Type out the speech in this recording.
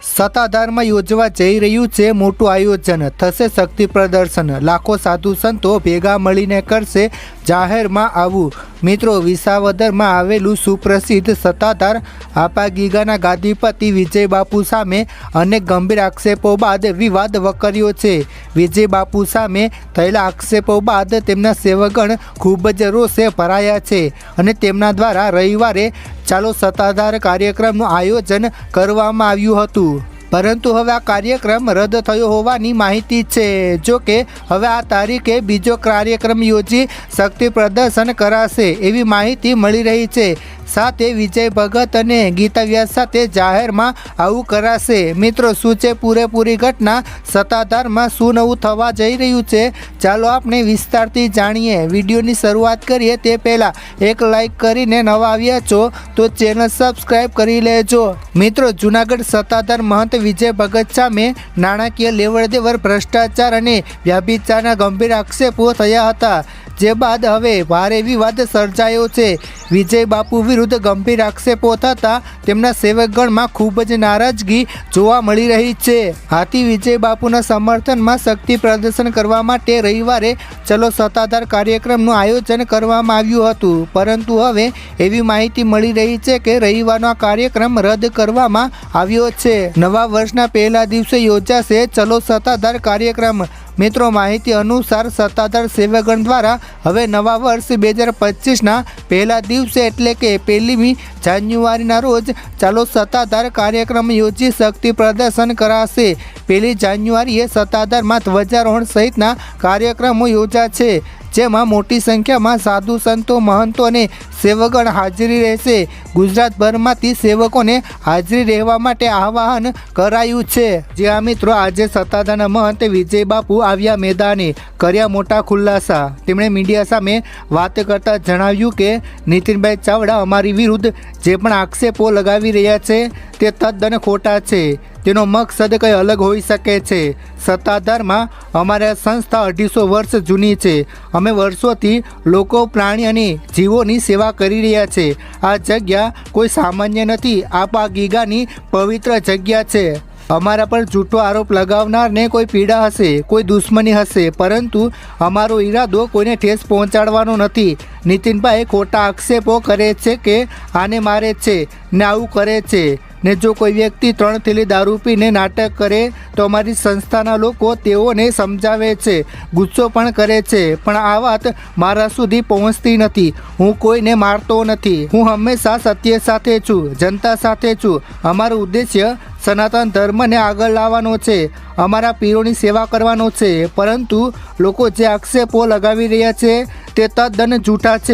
સત્તાધારમાં યોજવા જઈ રહ્યું છે મોટું આયોજન, થશે શક્તિ પ્રદર્શન, લાખો સાધુ સંતો ભેગા મળીને કરશે જાહેરમાં આવું। મિત્રો, વિસાવદરમાં આવેલું સુપ્રસિદ્ધ સત્તાધાર આપા ગીગાના ગાદીપતિ વિજય બાપુ સામે અનેક ગંભીર આક્ષેપો બાદ વિવાદ વકર્યો છે। વિજય બાપુ સામે થયેલા આક્ષેપો બાદ તેમના સેવકગણ ખૂબ જ રોષે ભરાયા છે અને તેમના દ્વારા રવિવારે ચાલો સત્તાધાર કાર્યક્રમનું આયોજન કરવામાં આવ્યું હતું, પરંતુ હવે આ કાર્યક્રમ રદ થયો હોવાની માહિતી છે। જો કે હવે આ તારીખે બીજો કાર્યક્રમ યોજી શક્તિ પ્રદર્શન કરાશે એવી માહિતી મળી રહી છે। સાથે વિજય ભગત અને ગીતા વ્યાસ સાથે જાહેરમાં આવું કરાશે। મિત્રો, શું છે પૂરેપૂરી ઘટના? સત્તાધારમાં શું નવું થવા જઈ રહ્યું છે? ચાલો આપણે વિસ્તારથી જાણીએ। વિડીયોની શરૂઆત કરીએ તે પહેલાં એક લાઈક કરીને નવા આવ્યા છો તો ચેનલ સબસ્ક્રાઈબ કરી લેજો। મિત્રો, જૂનાગઢ સત્તાધાર મહંત વિજય ભગત સામે નાણાકીય લેવડદેવડ, ભ્રષ્ટાચાર અને વ્યભિચારના ગંભીર આક્ષેપો થયા હતા, જે બાદ હવે ભારે વિવાદ સર્જાયો છે। વિજય બાપુ વિરુદ્ધ ગંભીર આક્ષેપો થતાં તેમના સેવકગણમાં ખૂબ જ નારાજગી જોવા મળી રહી છે। આથી વિજય બાપુના સમર્થનમાં શક્તિ પ્રદર્શન કરવા માટે રવિવારે ચલો સત્તાધાર કાર્યક્રમનું આયોજન કરવામાં આવ્યું હતું, પરંતુ હવે એવી માહિતી મળી રહી છે કે રવિવારનો આ કાર્યક્રમ રદ કરવામાં આવ્યો છે। નવા વર્ષના પહેલા દિવસે યોજાશે ચલો સત્તાધાર કાર્યક્રમ। મિત્રો, માહિતી અનુસાર સત્તાધાર સેવકગણ દ્વારા હવે નવા વર્ષ 2025ના પહેલા દિવસે એટલે કે 1મી જાન્યુઆરીના રોજ ચાલો સત્તાધાર કાર્યક્રમ યોજી શક્તિ પ્રદર્શન કરાશે। 1 જાન્યુઆરીએ સત્તાધારમાં ધ્વજારોહણ સહિતના કાર્યક્રમો યોજાશે, જેમાં મોટી સંખ્યામાં સાધુ સંતો, મહંતો અને સેવકગણ હાજરી રહેશે। ગુજરાતભરમાંથી સેવકોને હાજરી રહેવા માટે આહવાન કરાયું છે। જ્યાં મિત્રો, આજે સત્તાધારના મહંત વિજય બાપુ આવ્યા મેદાને, કર્યા મોટા ખુલાસા। તેમણે મીડિયા સામે વાત કરતા જણાવ્યું કે નીતિનભાઈ ચાવડા અમારી વિરુદ્ધ જે પણ આક્ષેપો લગાવી રહ્યા છે તે તદ્દન ખોટા છે। તેનો મકસદ કંઈ અલગ હોઈ શકે છે। સત્તાધારમાં અમારી સંસ્થા 250 વર્ષ જૂની છે। અમે વર્ષોથી લોકો, પ્રાણી અને જીવોની સેવા કરી રહ્યા છે। આ જગ્યા કોઈ સામાન્ય નથી, આપા ગીગાની પવિત્ર જગ્યા છે। અમારા પર જૂઠો આરોપ લગાવનારને કોઈ પીડા હશે, કોઈ દુશ્મની હશે, પરંતુ અમારો ઈરાદો કોઈને ઠેસ પહોંચાડવાનો નથી। નીતિનભાઈ ખોટા આક્ષેપો કરે છે કે આને મારે છે ને આવું કરે છે, ને જો કોઈ વ્યક્તિ 3 થેલી દારૂ પીને નાટક કરે તો અમારી સંસ્થાના લોકો તેઓને સમજાવે છે, ગુસ્સો પણ કરે છે, પણ આ વાત મારા સુધી પહોંચતી નથી। હું કોઈને મારતો નથી, હું હંમેશા સત્ય સાથે છું, જનતા સાથે છું। અમારો ઉદ્દેશ્ય સનાતન ધર્મને આગળ લાવવાનો છે, અમારા પીરોની સેવા કરવાનો છે, પરંતુ લોકો જે આક્ષેપો લગાવી રહ્યા છે તે તદ્દન જૂઠા છે।